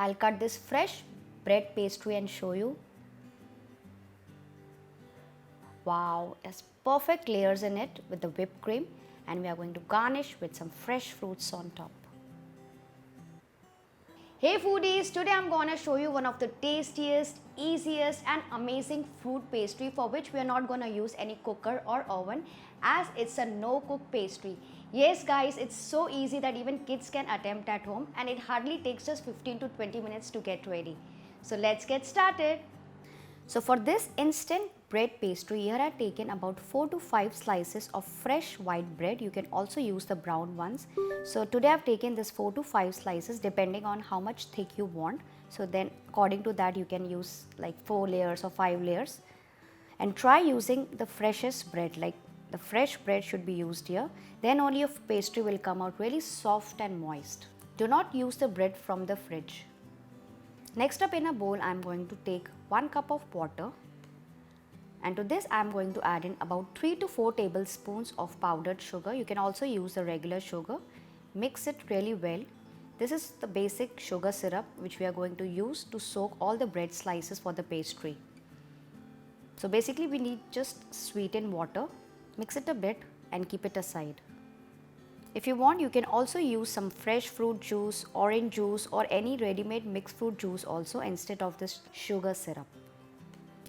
I'll cut this fresh bread pastry and show you. Wow, it has perfect layers in it with the whipped cream, and we are going to garnish with some fresh fruits on top. Hey foodies, today I'm gonna show you one of the tastiest, easiest and amazing fruit pastry for which we are not gonna use any cooker or oven as it's a no cook pastry. Yes guys, it's so easy that even kids can attempt at home and it hardly takes just 15 to 20 minutes to get ready. So let's get started. So for this instant bread pastry, here I have taken about 4 to 5 slices of fresh white bread. You can also use the brown ones. So today I have taken this 4 to 5 slices depending on how much thick you want. So then according to that you can use like 4 layers or 5 layers. And try using the freshest bread, like the fresh bread should be used here. Then only your pastry will come out really soft and moist. Do not use the bread from the fridge. Next up in a bowl I am going to take 1 cup of water, and to this I am going to add in about 3 to 4 tablespoons of powdered sugar. You can also use the regular sugar. Mix it really well. This is the basic sugar syrup which we are going to use to soak all the bread slices for the pastry. So basically we need just sweetened water. Mix it a bit and keep it aside. If you want, you can also use some fresh fruit juice, orange juice or any ready-made mixed fruit juice also instead of this sugar syrup.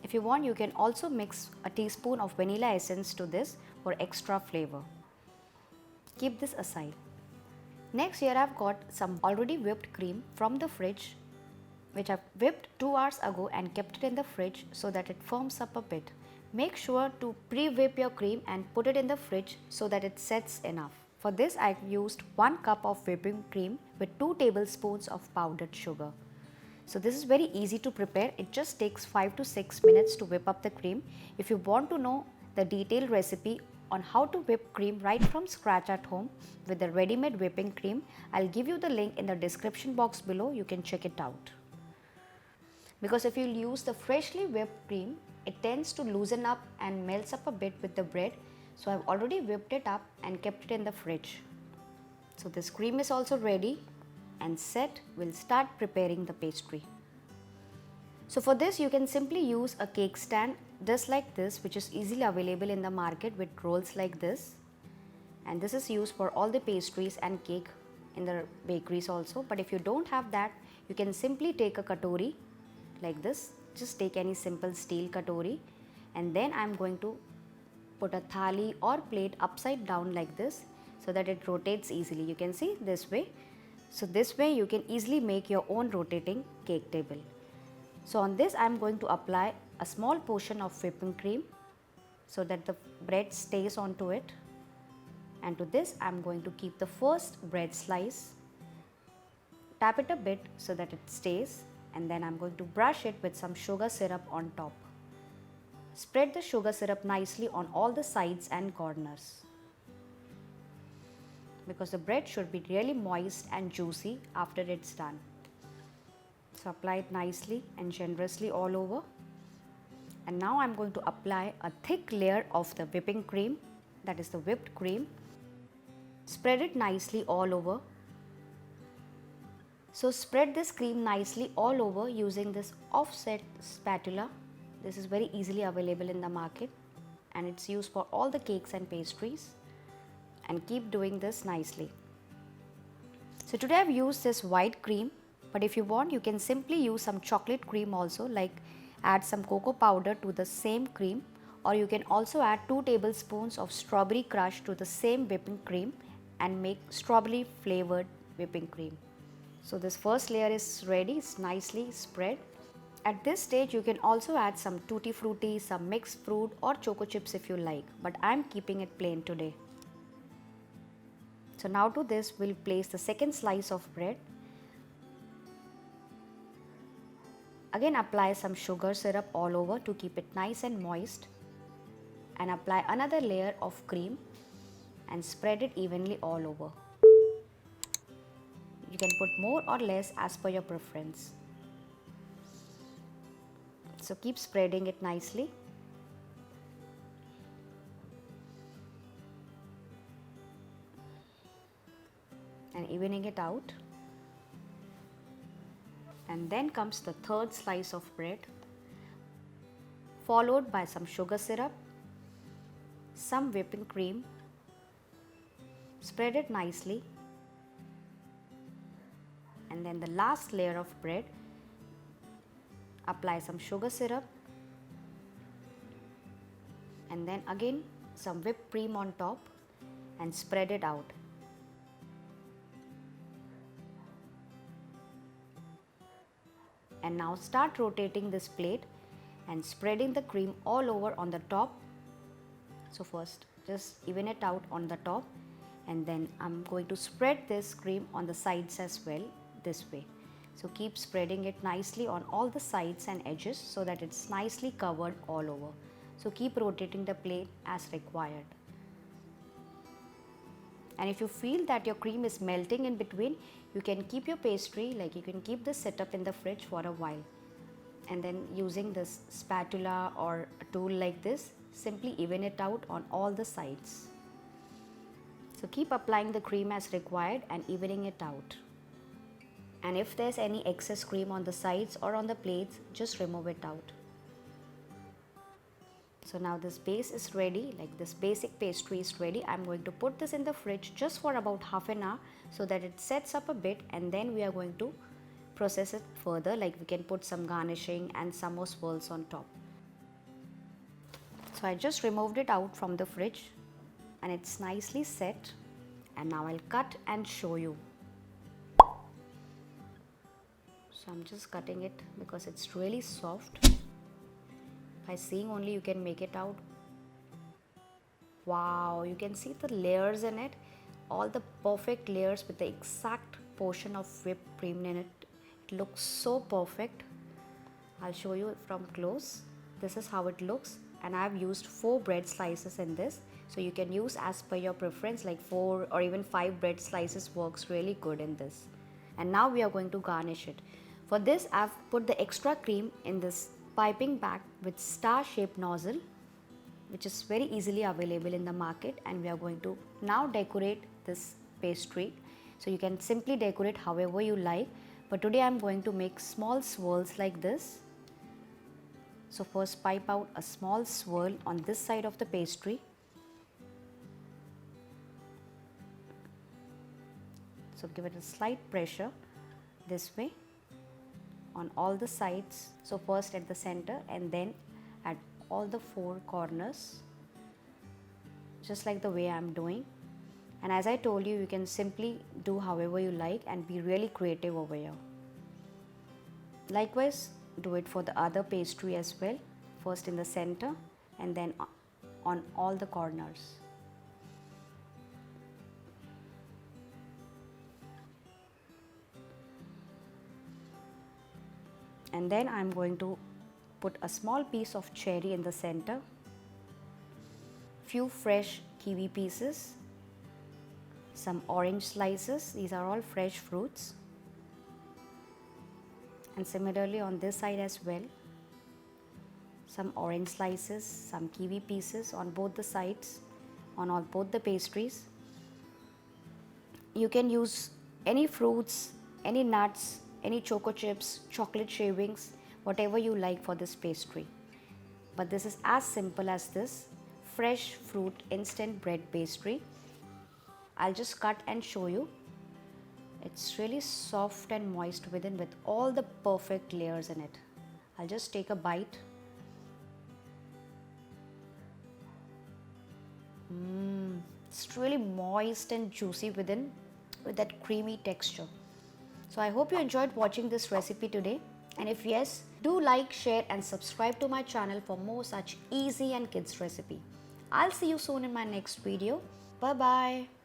If you want, you can also mix a teaspoon of vanilla essence to this for extra flavor. Keep this aside. Next, here I've got some already whipped cream from the fridge which I've whipped 2 hours ago and kept it in the fridge so that it firms up a bit. Make sure to pre-whip your cream and put it in the fridge so that it sets enough. For this I used 1 cup of whipping cream with 2 tablespoons of powdered sugar. So this is very easy to prepare. It just takes 5 to 6 minutes to whip up the cream. If you want to know the detailed recipe on how to whip cream right from scratch at home with the ready-made whipping cream, I'll give you the link in the description box below. You can check it out. Because if you use the freshly whipped cream, it tends to loosen up and melts up a bit with the bread. So I've already whipped it up and kept it in the fridge. So this cream is also ready and set. We'll start preparing the pastry. So for this you can simply use a cake stand just like this, which is easily available in the market with rolls like this. And this is used for all the pastries and cake in the bakeries also. But if you don't have that, you can simply take a katori like this. Just take any simple steel katori, and then I'm going to put a thali or plate upside down like this so that it rotates easily. You can see this way. So this way you can easily make your own rotating cake table. So on this I am going to apply a small portion of whipping cream so that the bread stays onto it, and to this I am going to keep the first bread slice, tap it a bit so that it stays, and then I am going to brush it with some sugar syrup on top. Spread the sugar syrup nicely on all the sides and corners because the bread should be really moist and juicy after it's done. So apply it nicely and generously all over. And now I'm going to apply a thick layer of the whipping cream, that is the whipped cream. Spread it nicely all over. So spread this cream nicely all over using this offset spatula. This is very easily available in the market and it's used for all the cakes and pastries, and keep doing this nicely. So today I've used this white cream, but if you want you can simply use some chocolate cream also, like add some cocoa powder to the same cream, or you can also add 2 tablespoons of strawberry crush to the same whipping cream and make strawberry flavored whipping cream. So this first layer is ready, it's nicely spread. At this stage you can also add some tutti frutti, some mixed fruit or choco chips if you like, but I am keeping it plain today. So now to this we'll place the second slice of bread. Again apply some sugar syrup all over to keep it nice and moist, and apply another layer of cream and spread it evenly all over. You can put more or less as per your preference. So keep spreading it nicely. And evening it out. And then comes the third slice of bread, followed by some sugar syrup, some whipping cream. Spread it nicely, and then the last layer of bread, apply some sugar syrup, and then again some whipped cream on top, and spread it out. And now start rotating this plate and spreading the cream all over on the top. So first just even it out on the top, and then I'm going to spread this cream on the sides as well, this way. So keep spreading it nicely on all the sides and edges so that it's nicely covered all over. So keep rotating the plate as required. And if you feel that your cream is melting in between, you can keep your pastry, like you can keep this setup in the fridge for a while. And then using this spatula or a tool like this, simply even it out on all the sides. So keep applying the cream as required and evening it out. And if there's any excess cream on the sides or on the plates, just remove it out. So now this base is ready, like this basic pastry is ready. I'm going to put this in the fridge just for about half an hour so that it sets up a bit, and then we are going to process it further, like we can put some garnishing and some more swirls on top. So I just removed it out from the fridge and it's nicely set, and now I'll cut and show you. So I'm just cutting it because it's really soft. By seeing only you can make it out. Wow, you can see the layers in it, all the perfect layers with the exact portion of whipped cream in it. It looks so perfect. I'll show you from close. This is how it looks, and I've used 4 bread slices in this. So you can use as per your preference, like 4 or even 5 bread slices works really good in this. And now we are going to garnish it. For this, I've put the extra cream in this piping bag with star shaped nozzle, which is very easily available in the market, and we are going to now decorate this pastry. So you can simply decorate however you like, but today I'm going to make small swirls like this. So first pipe out a small swirl on this side of the pastry. So give it a slight pressure this way on all the sides. So first at the center and then at all the 4 corners, just like the way I'm doing. And as I told you, you can simply do however you like and be really creative over here. Likewise, do it for the other pastry as well. First in the center and then on all the corners. And then I'm going to put a small piece of cherry in the center, few fresh kiwi pieces, some orange slices, these are all fresh fruits, and similarly on this side as well, some orange slices, some kiwi pieces on both the sides, on both the pastries. You can use any fruits, any nuts, any choco chips, chocolate shavings, whatever you like for this pastry. But this is as simple as this fresh fruit instant bread pastry. I'll just cut and show you. It's really soft and moist within with all the perfect layers in it. I'll just take a bite. It's really moist and juicy within with that creamy texture. So I hope you enjoyed watching this recipe today, and if yes, do like, share and subscribe to my channel for more such easy and kids recipe. I'll see you soon in my next video. Bye bye.